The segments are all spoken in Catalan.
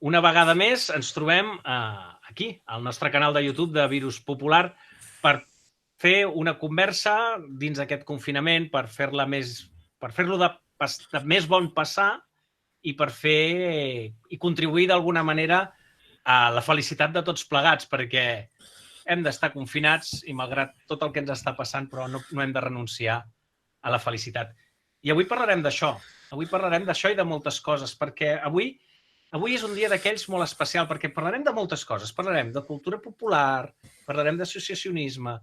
Una vegada més ens trobem aquí, al nostre canal de YouTube de Virus Popular, per fer una conversa dins aquest confinament, per fer-lo de més bon passar i per fer i contribuir d'alguna manera a la felicitat de tots plegats, perquè hem d'estar confinats i malgrat tot el que ens està passant, però no hem de renunciar a la felicitat. I avui parlarem d'això. Avui parlarem d'això i de moltes coses, perquè avui és un dia d'aquells molt especial, perquè parlarem de moltes coses. Parlarem de cultura popular, parlarem d'associacionisme,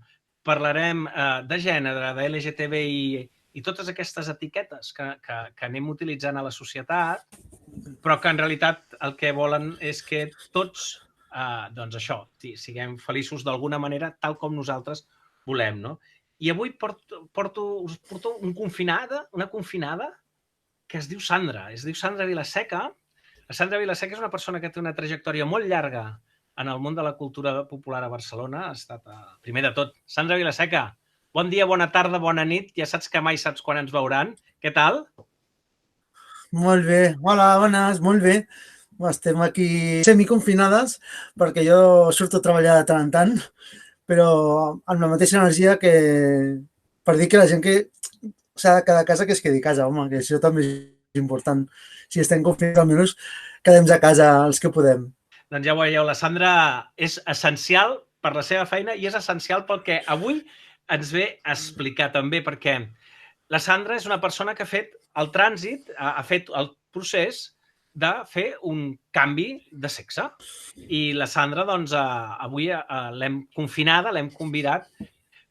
parlarem de gènere, de LGTBI i totes aquestes etiquetes que anem utilitzant a la societat, però que en realitat el que volen és que tots, doncs això, siguem feliços d'alguna manera, tal com nosaltres volem, no? I avui us porto una confinada que es diu Sandra. Es diu Sandra Vilaseca. La Sandra Vilaseca és una persona que té una trajectòria molt llarga en el món de la cultura popular a Barcelona. Ha estat, primer de tot, Sandra Vilaseca, bon dia, bona tarda, bona nit. Ja saps que mai saps quan ens veuran. Què tal? Molt bé. Hola, bones, molt bé. Estem aquí semiconfinades perquè jo surto a treballar de tant en tant, però amb la mateixa energia que per dir que la gent que s'ha de quedar a casa que es quedi a casa, home, que això també és important. Si estem confinats, almenys quedem a casa els que podem. Doncs ja ho veieu, la Sandra és essencial per la seva feina i és essencial pel que avui ens ve a explicar també, perquè la Sandra és una persona que ha fet el trànsit, ha fet el procés de fer un canvi de sexe. I la Sandra, doncs, avui l'hem confinada, l'hem convidat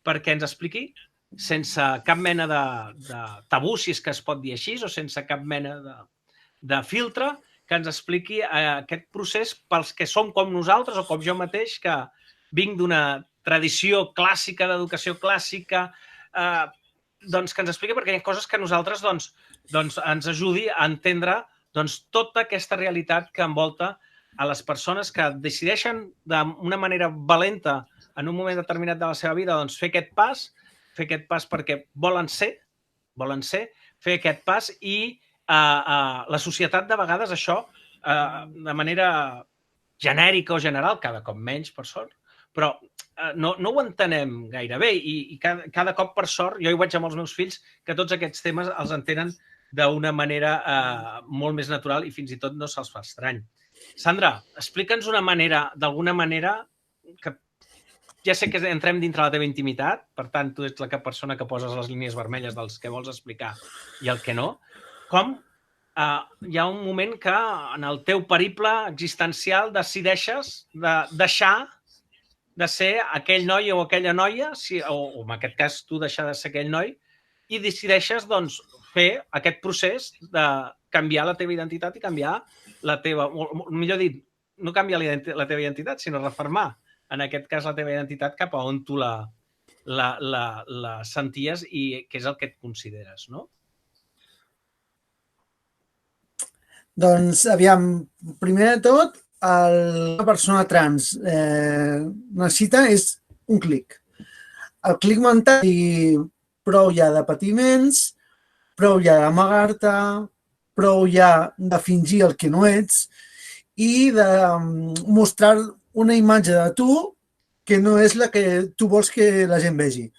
perquè ens expliqui, sense cap mena de tabú, si és que es pot dir així, o sense cap mena de filtre, que ens expliqui aquest procés pels que som com nosaltres, o com jo mateix, que vinc d'una tradició clàssica, d'educació clàssica, doncs que ens expliqui, perquè hi ha coses que nosaltres ens ajudi a entendre tota aquesta realitat que envolta a les persones que decideixen d'una manera valenta en un moment determinat de la seva vida fer aquest pas perquè volen ser, fer aquest pas i la societat de vegades això de manera genèrica o general, cada cop menys per sort, però no ho entenem gaire bé i cada cop per sort, jo hi veig amb els meus fills que tots aquests temes els entenen d'una manera molt més natural i fins i tot no se'ls fa estrany. Sandra, explica'ns d'alguna manera, que ja sé que entrem dintre la teva intimitat, per tant, tu ets la persona que poses les línies vermelles dels que vols explicar i el que no, com hi ha un moment que en el teu periple existencial decideixes de deixar de ser aquell noi o aquella noia, o en aquest cas tu deixar de ser aquell noi, i decideixes fer aquest procés de canviar la teva identitat i canviar la teva, o millor dit, no canviar la teva identitat, sinó refermar, en aquest cas, la teva identitat cap a on tu la senties i què és el que et consideres, no? Doncs, aviam, primer de tot, una persona trans necessita és un clic. El clic mental i prou ja de patiments, prou ja d'amagar-te, prou ja de fingir el que no ets i de mostrar una imatge de tu que no és la que tu vols que la gent vegi.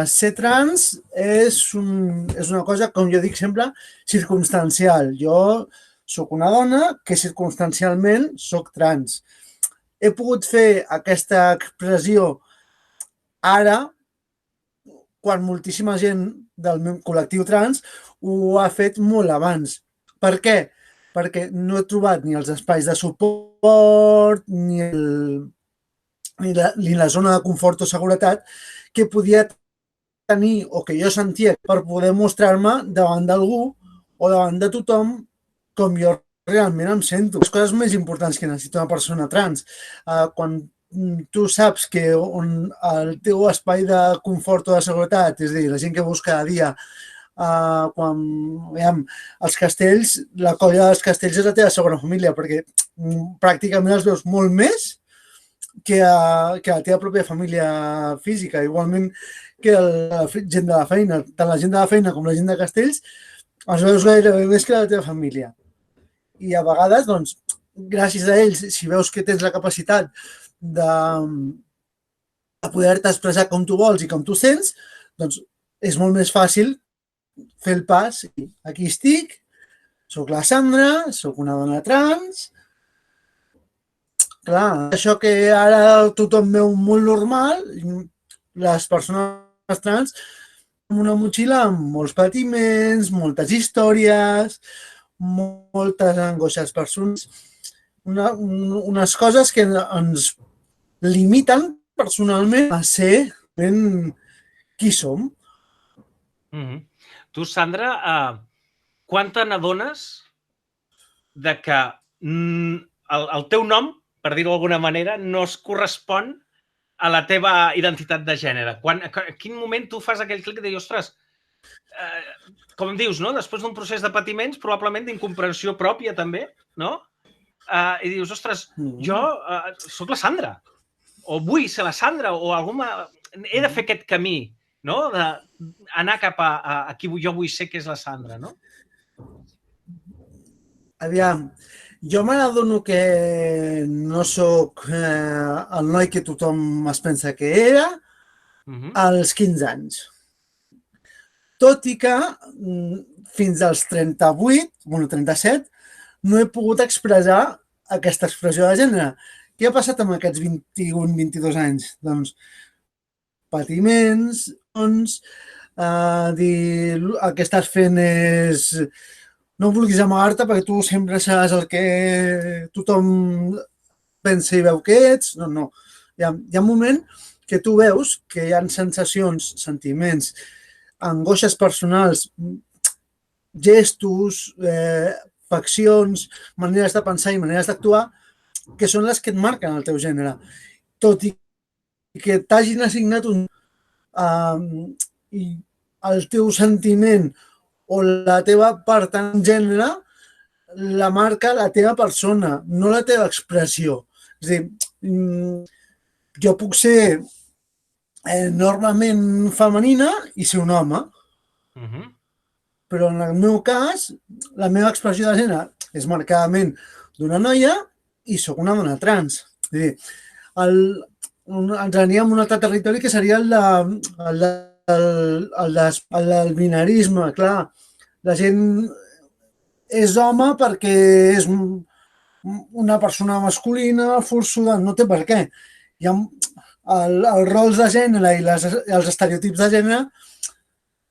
Ser trans és una cosa, com jo dic sempre, circumstancial. Jo soc una dona que circumstancialment soc trans. He pogut fer aquesta expressió ara quan moltíssima gent del meu col·lectiu trans ho ha fet molt abans. Per què? Perquè no he trobat ni els espais de suport ni la zona de confort o seguretat que podia tenir o que jo sentia per poder mostrar-me davant d'algú o davant de tothom com jo realment em sento. Les coses més importants que necessita una persona trans. Quan tu saps que el teu espai de confort o de seguretat, és a dir, la gent que veus cada dia, quan veiem els castells, la colla dels castells és la teva segona família, perquè pràcticament els veus molt més que la teva pròpia família física. Igualment que la gent de la feina, tant la gent de la feina com la gent de castells, els veus gairebé més que la teva família. I a vegades, doncs, gràcies a ells, si veus que tens la capacitat de poder-te expressar com tu vols i com tu sents, doncs és molt més fàcil fer el pas. Aquí estic, soc la Sandra, soc una dona trans. Clar, això que ara tothom veu molt normal, les persones trans amb una motxilla amb molts patiments, moltes històries, moltes angoixes personals, unes coses que ens limiten personalment a ser ben qui som. Tu, Sandra, quan te n'adones de que el teu nom, per dir-ho d'alguna manera, no es correspon a la teva identitat de gènere? A quin moment tu fas aquell clic de dir, ostres, com dius, no? Després d'un procés de patiments, probablement d'incomprensió pròpia també, no? I dius, ostres, jo sóc la Sandra, o vull ser la Sandra, o he de fer aquest camí, no? D'anar cap a qui jo vull ser, que és la Sandra, no? Aviam, jo me n'adono que no sóc el noi que tothom es pensa que era als 15 anys. Tot i que fins als 37, no he pogut expressar aquesta expressió de gènere. Què ha passat amb aquests 21-22 anys? Doncs patiments, dir el que estàs fent és... No vulguis amagar-te perquè tu sempre seràs el que tothom pensa i veu que ets. No. Hi ha un moment que tu veus que hi ha sensacions, sentiments, angoixes personals, gestos, faccions, maneres de pensar i maneres d'actuar que són les que et marquen el teu gènere. Tot i que t'hagin assignat el teu sentiment o la teva part en gènere la marca la teva persona, no la teva expressió. És a dir, jo puc ser enormement femenina i ser un home, però en el meu cas, la meva expressió de gènere és marcadament d'una noia i sóc una dona trans. És a dir, ens aniríem a un altre territori que seria el binarisme. Clar, la gent és home perquè és una persona masculina, forçuda, no té per què. Hi ha els rols de gènere i els estereotips de gènere,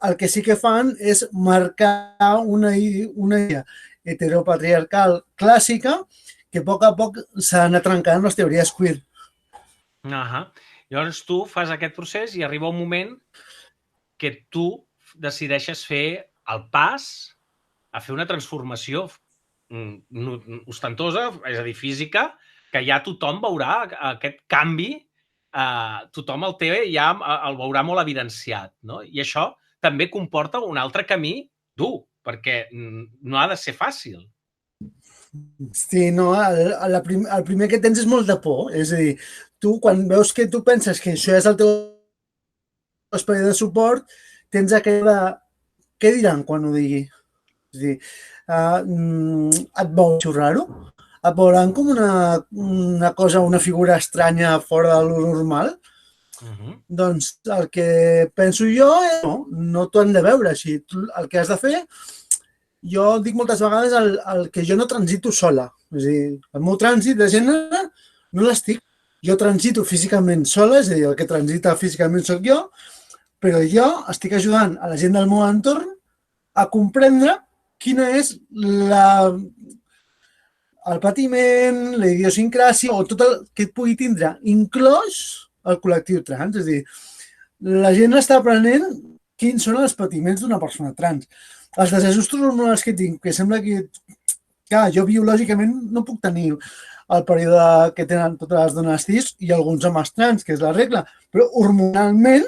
el que sí que fan és marcar una idea heteropatriarcal clàssica que a poc s'ha anat trencant les teories queer. Llavors tu fas aquest procés i arriba un moment que tu decideixes fer el pas a fer una transformació ostentosa, és a dir, física, que ja tothom veurà aquest canvi, tothom el veurà molt evidenciat, no? I això també comporta un altre camí dur, perquè no ha de ser fàcil. Sí, no, el primer que tens és molt de por, és a dir, tu quan veus que tu penses que això és el teu espai de suport, tens aquell de què diran quan ho digui? És a dir, et veus raro? Et veuran com una cosa, una figura estranya fora de lo normal? Doncs el que penso jo és no t'ho han de veure així. El que has de fer, jo dic moltes vegades el que jo no transito sola. És a dir, el meu trànsit de gènere no l'estic. Jo transito físicament sola, és a dir, el que transita físicament sóc jo, però jo estic ajudant a la gent del meu entorn a comprendre quina és el patiment, la idiosincràsia o tot el que pugui tindre, inclòs el col·lectiu trans. És a dir, la gent està aprenent quins són els patiments d'una persona trans. Els desajustos hormonals que tinc, que sembla que... Clar, jo biològicament no puc tenir el període que tenen totes les dones cis i alguns homes trans, que és la regla, però hormonalment,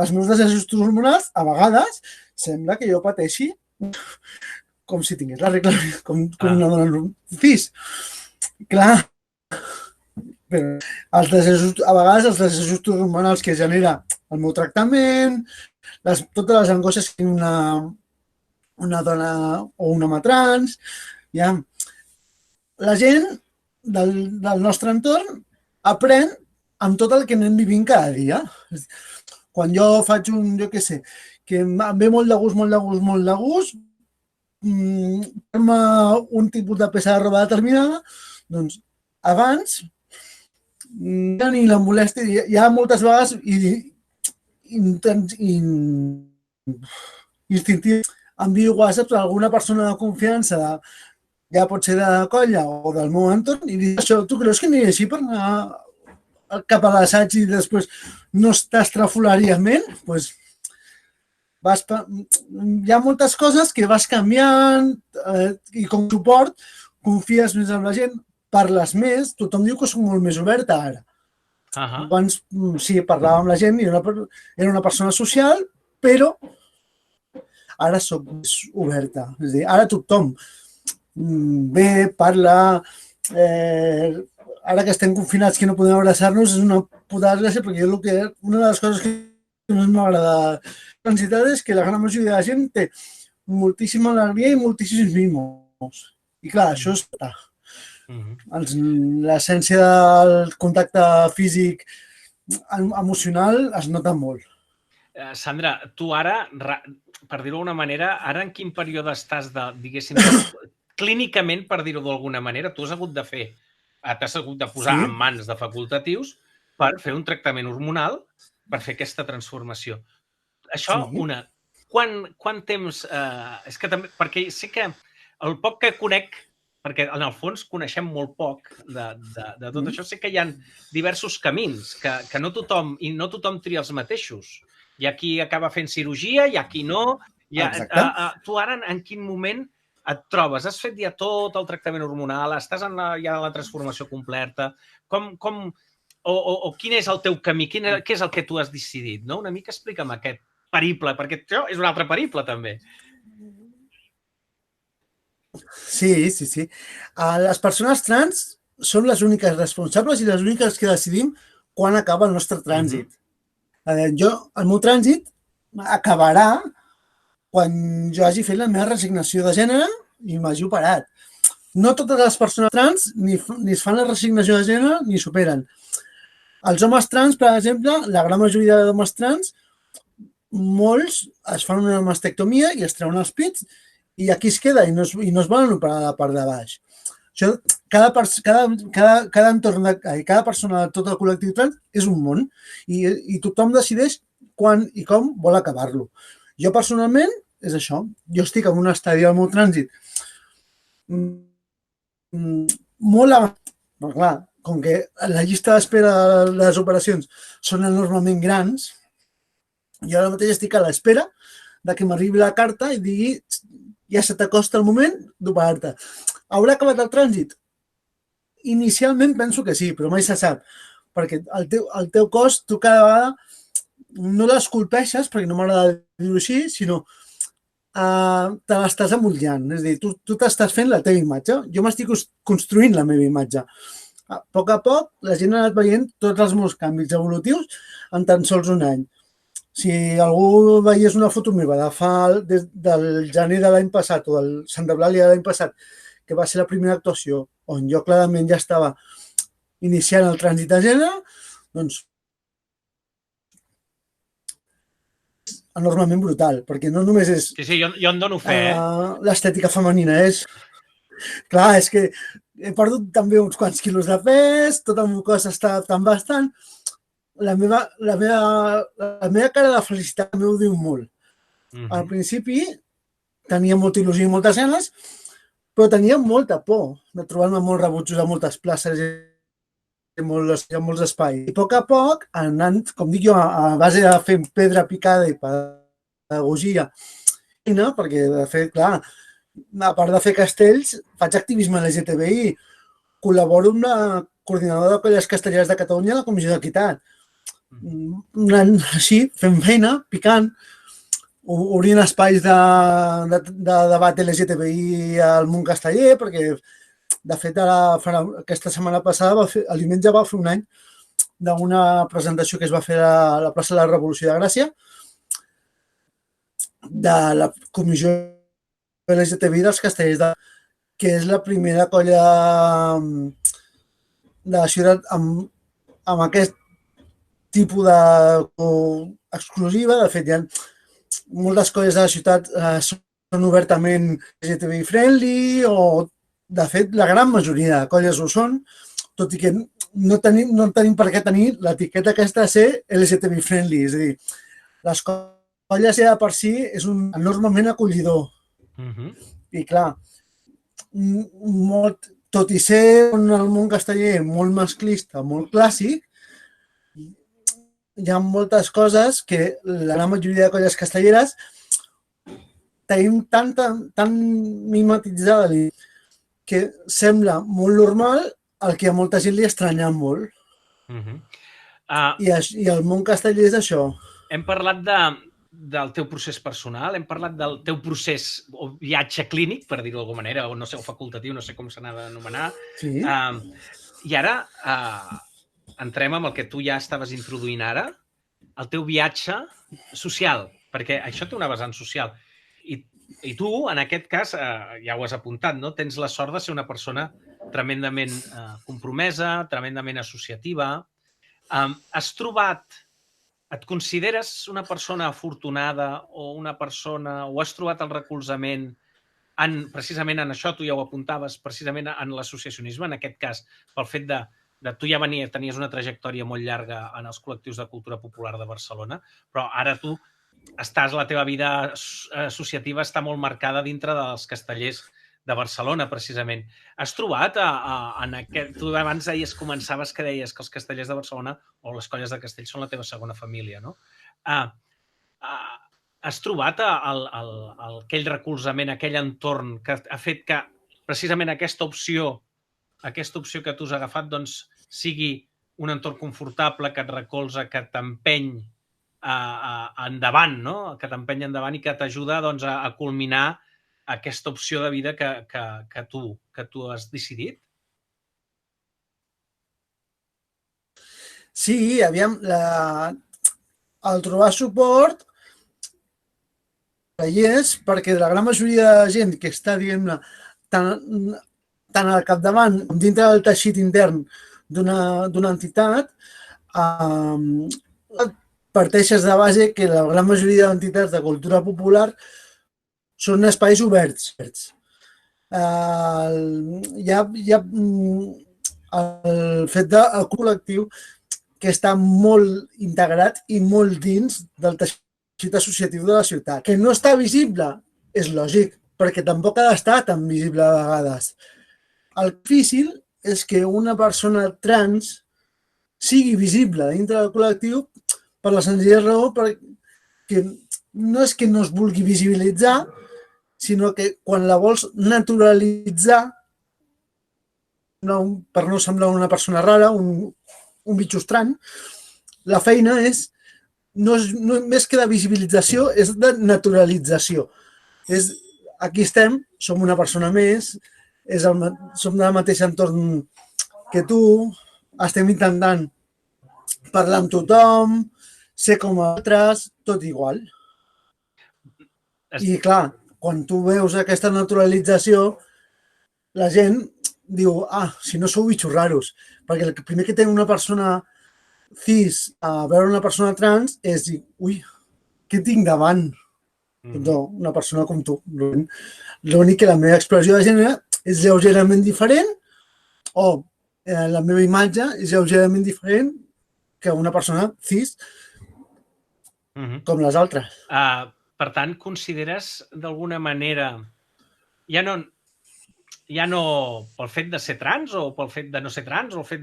els meus desajustos hormonals, a vegades, sembla que jo pateixi com si tingués la regla, com una dona cis. Clar, però a vegades els desajustos hormonals que genera el meu tractament, totes les angoixes que una dona o un home trans, ja. La gent del nostre entorn aprèn amb tot el que anem vivint cada dia. Quan jo faig jo què sé, que em ve molt de gust, molt de gust, molt de gust, un tipus de peça de roba determinada, doncs abans ni la molèstia, hi ha moltes vegades instintiu envio whatsapps a alguna persona de confiança ja pot ser de la colla o del meu entorn i dic això, tu creus que aniré així per anar cap a l'assaig i després no t'estrafolaries? Doncs hi ha moltes coses que vas canviant i com suport confies més en la gent, parles més, tothom diu que soc molt més oberta ara. Abans sí, parlava amb la gent i era una persona social, però ara soc més oberta. És a dir, ara tothom ve, parla, ara que estem confinats que no podem abraçar-nos és una puta desgràcia perquè una de les coses que més m'agrada transitar és que la gran majoria de la gent té moltíssima alegria i moltíssims mimos. I clar, això és l'essència del contacte físic emocional es nota molt. Sandra, tu ara, per dir-ho d'alguna manera, ara en quin període estàs, diguéssim, clínicament, per dir-ho d'alguna manera, tu t'has hagut de posar en mans de facultatius per fer un tractament hormonal per fer aquesta transformació. Això, quant temps... És que també, perquè sé que el poc que conec, perquè en el fons coneixem molt poc de tot això, sé que hi ha diversos camins, que no tothom tria els mateixos. Hi ha qui acaba fent cirurgia, hi ha qui no. Tu ara en quin moment et trobes? Has fet ja tot el tractament hormonal? Estàs ja en la transformació completa? O quin és el teu camí? Què és el que tu has decidit? Una mica explica'm aquest periple, perquè això és un altre periple, també. Sí. Les persones trans són les úniques responsables i les úniques que decidim quan acaba el nostre trànsit. El meu trànsit acabarà quan jo hagi fet la meva resignació de gènere i m'hagi operat. No totes les persones trans ni es fan la resignació de gènere ni superen. Els homes trans, per exemple, la gran majoria d'homes trans, molts es fan una mastectomia i es treuen els pits i aquí es queda i no es volen operar la part de baix. Això, cada entorn, cada persona de tot el col·lectiu trans és un món i tothom decideix quan i com vol acabar-lo. Jo personalment és això, jo estic en un estadi del meu trànsit molt avançat, però clar, com que la llista d'espera de les operacions són enormement grans, jo ara mateix estic a l'espera de que m'arribi la carta i digui ja se t'acosta el moment d'operar-te. Haurà acabat el trànsit? Inicialment penso que sí, però mai se sap, perquè el teu cos, tu cada vegada no l'esculpeixes, perquè no m'agrada dir-ho així, sinó te l'estàs amollant. És a dir, tu t'estàs fent la teva imatge. Jo m'estic construint la meva imatge. A poc, la gent ha anat veient tots els meus canvis evolutius en tan sols un any. Si algú veiés una foto meva del gener de l'any passat o del Santa Eulàlia de l'any passat, que va ser la primera actuació on jo clarament ja estava iniciant el trànsit de gènere, doncs enormement brutal, perquè no només és... Sí, jo en dono fe, l'estètica femenina, és... Clar, és que he perdut també uns quants quilos de pes, tot el meu cos està tan bastant... La meva cara de felicitat m'ho diu molt. Al principi tenia molta il·lusió i moltes ganes, però tenia molta por de trobar-me molts rebutjos a moltes places i molts espais. I a poc, anant, com dic jo, a base de fer pedra picada i pedagogia, perquè de fet, clar, a part de fer castells, faig activisme LGTBI, col·laboro amb la coordinadora de colles castelleres de Catalunya a la Comissió d'Equitat. Anant així, fent feina, picant, obrint espais de debat LGTBI al món casteller, perquè, de fet, aquesta setmana passada, el diumenge va fer un any d'una presentació que es va fer a la plaça de la Revolució de Gràcia de la Comissió LGTBI dels Castellers, que és la primera colla de la ciutat amb aquest tipus d'exclusiva. De fet, hi ha moltes coses de la ciutat són obertament LGTBI friendly o, de fet, la gran majoria de colles ho són, tot i que no tenim per què tenir l'etiqueta aquesta de ser LGTBI friendly. És a dir, les colles ja de per si és un enormement acollidor. I clar, tot i ser el món casteller molt masclista, molt clàssic, hi ha moltes coses que la gran majoria de colles castelleres tenim tan mimetitzada que sembla molt normal, el que a molta gent li estranya molt. I el món casteller és això. Hem parlat del teu procés personal, hem parlat del teu procés o viatge clínic, per dir-ho d'alguna manera, o no sé, o facultatiu, no sé com s'ha d'anomenar. Sí. I ara entrem amb el que tu ja estaves introduint ara, el teu viatge social, perquè això té una vessant social. I tu, en aquest cas, ja ho has apuntat, no? Tens la sort de ser una persona tremendament compromesa, tremendament associativa. Has trobat, et consideres una persona afortunada o una persona, o has trobat el recolzament precisament en això, tu ja ho apuntaves, precisament en l'associacionisme, en aquest cas, pel fet de tu ja tenies una trajectòria molt llarga en els col·lectius de cultura popular de Barcelona, però ara tu la teva vida associativa està molt marcada dintre dels castellers de Barcelona, precisament. Has trobat en aquest... Tu abans començaves que deies que els castellers de Barcelona o les colles de Castell són la teva segona família, no? Has trobat aquell recolzament, aquell entorn que ha fet que precisament aquesta opció que tu has agafat doncs, sigui un entorn confortable, que et recolza, que t'empeny endavant, no? Que t'empeny endavant i que t'ajuda doncs, a culminar aquesta opció de vida que tu has decidit? Sí, aviam, el trobar suport hi és perquè la gran majoria de gent que està, diguem-ne, tant al capdavant com dintre del teixit intern d'una entitat, parteixes de base que la gran majoria d'entitats de cultura popular són espais oberts. Hi ha el fet del col·lectiu que està molt integrat i molt dins del teixit associatiu de la ciutat. Que no està visible, és lògic, perquè tampoc ha d'estar tan visible a vegades. El difícil és que una persona trans sigui visible dintre del col·lectiu per la senzilla raó perquè no és que no es vulgui visibilitzar, sinó que quan la vols naturalitzar, per no semblar una persona rara, un bitxo estrany, la feina és, no més que de visibilització, és de naturalització. Aquí estem, som una persona més, som del mateix entorn que tu, estem intentant parlar amb tothom, ser com altres, tot igual. I clar, quan tu veus aquesta naturalització, la gent diu, si no sou bitxos raros, perquè el primer que té una persona cis a veure una persona trans és dir, ui, què tinc davant? No, una persona com tu. L'únic que la meva expressió de gènere és lleugerament diferent o la meva imatge és lleugerament diferent que una persona cis com les altres. Per tant, consideres d'alguna manera, ja no pel fet de ser trans o pel fet de no ser trans o el fet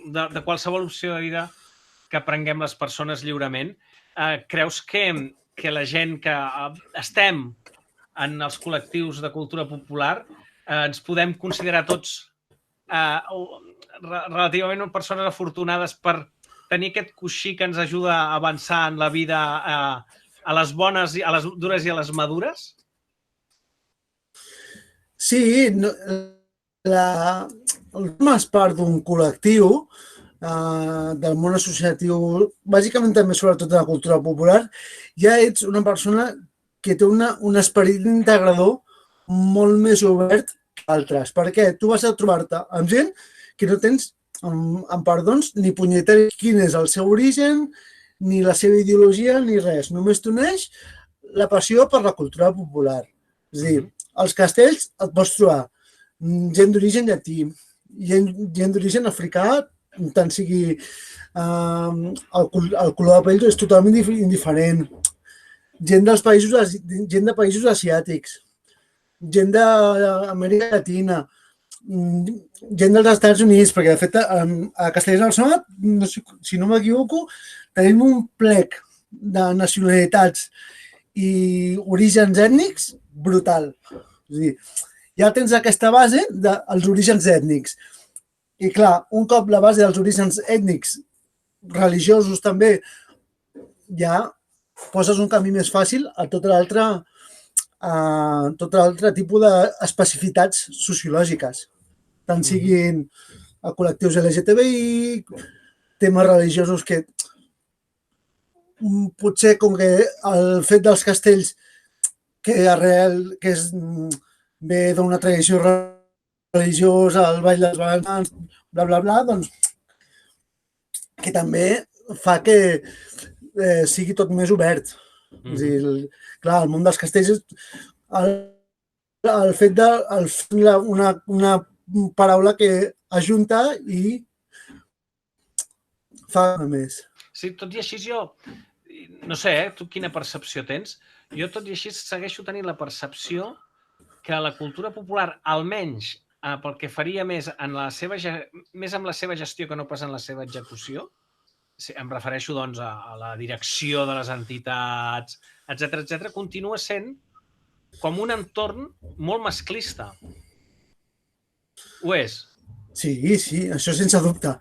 de qualsevol opció de vida que prenguem les persones lliurement, creus que la gent que estem en els col·lectius de cultura popular ens podem considerar tots relativament persones afortunades per tenir aquest coixí que ens ajuda a avançar en la vida a les bones, a les dures i a les madures? Sí, formes part d'un col·lectiu del món associatiu, bàsicament també sobretot de la cultura popular, ja ets una persona que té un esperit integrador molt més obert que altres. Perquè tu vas a trobar-te amb gent que no tens, amb perdons, ni punyetera quin és el seu origen, ni la seva ideologia, ni res. Només t'uneix la passió per la cultura popular. És a dir, als castells et pots trobar gent d'origen llatí, gent d'origen africà, tant sigui el color de pell és totalment indiferent. Gent de països asiàtics, gent d'Amèrica Llatina, gent dels Estats Units, perquè de fet a Castellers del Sonar, no sé, si no m'equivoco, tenim un plec de nacionalitats i orígens ètnics brutal. És a dir, ja tens aquesta base dels orígens ètnics. I clar, un cop la base dels orígens ètnics, religiosos també, ja poses un camí més fàcil a tot l'altre tipus d'especificitats sociològiques, tant siguin a col·lectius LGTBI, temes religiosos que potser com que el fet dels castells que ve d'una tradició religiosa, el ball dels balançants, bla, bla, bla, doncs que també fa que sigui tot més obert. És a dir, clar, el món dels castells, el fet de una paraula que ajunta i fa més. Sí, tot i així jo, no sé, tu quina percepció tens? Jo tot i així segueixo tenint la percepció que la cultura popular, almenys pel que faria més amb la seva gestió que no pas en la seva execució, em refereixo doncs a la direcció de les entitats, etc., continua sent com un entorn molt masclista. Ho és? Sí, això sense dubte.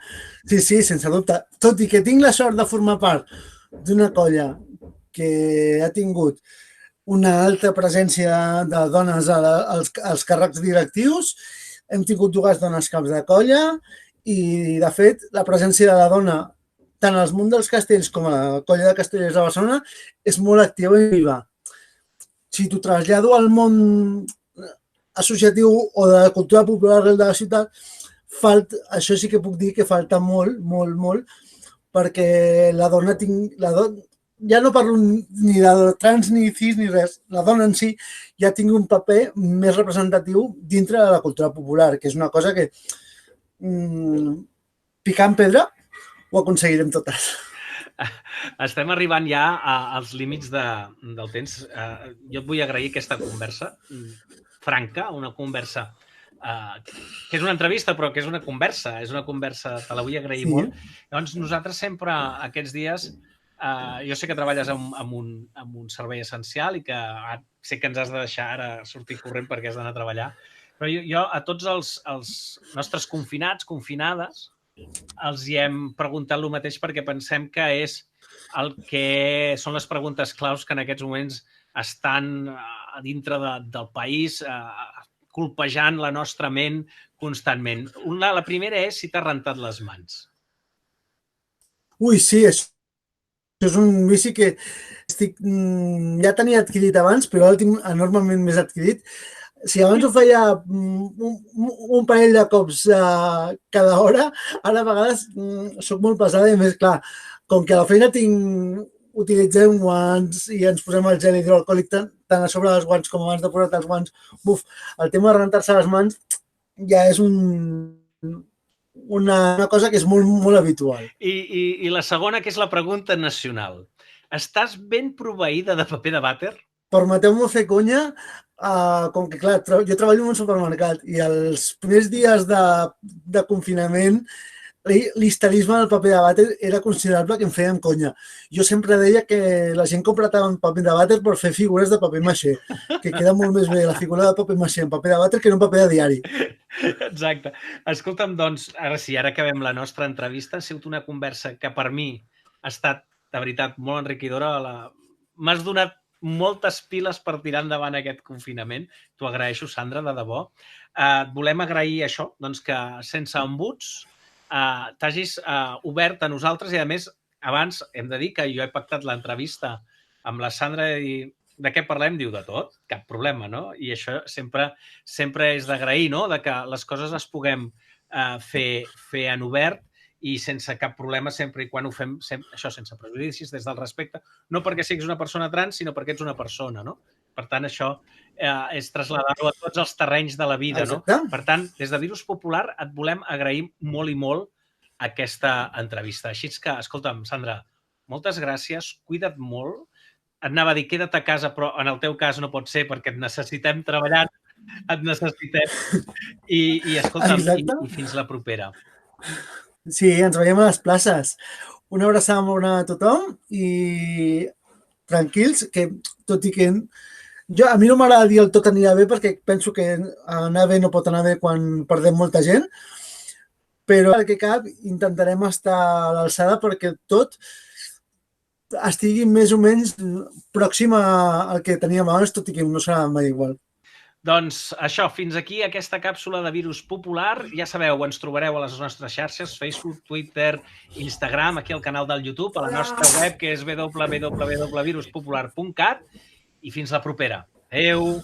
Sí, sense dubte. Tot i que tinc la sort de formar part d'una colla que ha tingut una alta presència de dones als càrrecs directius, hem tingut 2 dones caps de colla i, de fet, la presència de la dona tant als Món dels Castells com a la colla de Castellers de Barcelona és molt activa i viva. Si t'ho trasllado al món associatiu o de la cultura popular de la ciutat, això sí que puc dir que falta molt, molt, molt, perquè la dona ja no parlo ni de trans ni cis ni res, la dona en si ja tingui un paper més representatiu dintre de la cultura popular, que és una cosa que picant pedra ho aconseguirem totes. Estem arribant ja als límits del temps. Jo et vull agrair aquesta conversa franca, una conversa que és una entrevista, però que és una conversa, te la vull agrair molt. Llavors, nosaltres sempre aquests dies, jo sé que treballes amb un servei essencial i que sé que ens has de deixar ara sortir corrent perquè has d'anar a treballar, però jo a tots els nostres confinats, confinades, els hi hem preguntat el mateix perquè pensem que és el que són les preguntes claus que en aquests moments estan a dintre del país colpejant la nostra ment constantment. La primera és si t'has rentat les mans. Ui, sí, això és un vici que ja tenia adquirit abans, però ara el tinc enormement més adquirit. Si abans ho feia un parell de cops cada hora, ara a vegades soc molt pesada i més clar, com que a la feina utilitzem guants i ens posem el gel hidroalcohòlic tant a sobre dels guants com abans de posar-te els guants, el tema de rentar-se les mans ja és una cosa que és molt, molt habitual. I la segona, que és la pregunta nacional. Estàs ben proveïda de paper de vàter? Permeteu-me fer conya, com que, clar, jo treballo en un supermercat i els primers dies de confinament l'histerisme del paper de vàter era considerable, que em fèiem conya. Jo sempre deia que la gent compra tant paper de vàter per fer figures de paper maixé, que queda molt més bé la figura de paper maixé en paper de vàter que en un paper de diari. Exacte. Escolta'm, doncs, ara acabem la nostra entrevista. Ha sigut una conversa que per mi ha estat, de veritat, molt enriquidora. M'has donat moltes piles per tirar endavant aquest confinament. T'ho agraeixo, Sandra, de debò. Volem agrair això, doncs, que sense embuts t'hagis obert a nosaltres i, a més, abans hem de dir que jo he pactat l'entrevista amb la Sandra i de què parlem? Diu de tot, cap problema, no? I això sempre és d'agrair, no? De que les coses les puguem fer en obert i sense cap problema, sempre i quan ho fem, això sense prejudicis, des del respecte, no perquè siguis una persona trans, sinó perquè ets una persona, no? Per tant, això és traslladar-ho a tots els terrenys de la vida, no? Per tant, des de Virus Popular et volem agrair molt i molt aquesta entrevista. Així que, escolta'm, Sandra, moltes gràcies, cuida't molt. Et anava a dir, queda't a casa, però en el teu cas no pot ser perquè et necessitem treballant, et necessitem. I escolta'm, i fins la propera. Sí, ens veiem a les places. Una abraçada molt bona a tothom i tranquils, que tot i que a mi no m'agrada dir el tot anirà bé perquè penso que anar bé no pot anar bé quan perdem molta gent, però el que cap intentarem estar a l'alçada perquè tot estigui més o menys pròxim al que teníem abans, tot i que no serà mai igual. Doncs això, fins aquí aquesta càpsula de Virus Popular. Ja sabeu, ens trobareu a les nostres xarxes, Facebook, Twitter, Instagram, aquí al canal del YouTube, a la nostra web, que és www.viruspopular.cat. I fins la propera. Adéu!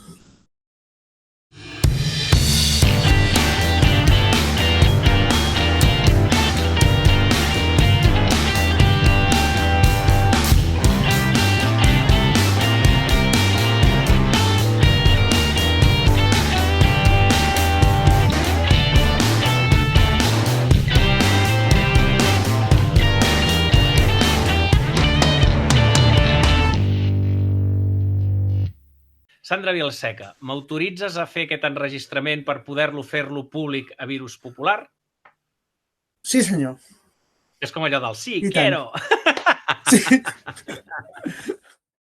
Sandra Vilaseca, m'autoritzes a fer aquest enregistrament per poder-lo fer-lo públic a Virus Popular? Sí, senyor. És com allò del sí, quiero. Sí.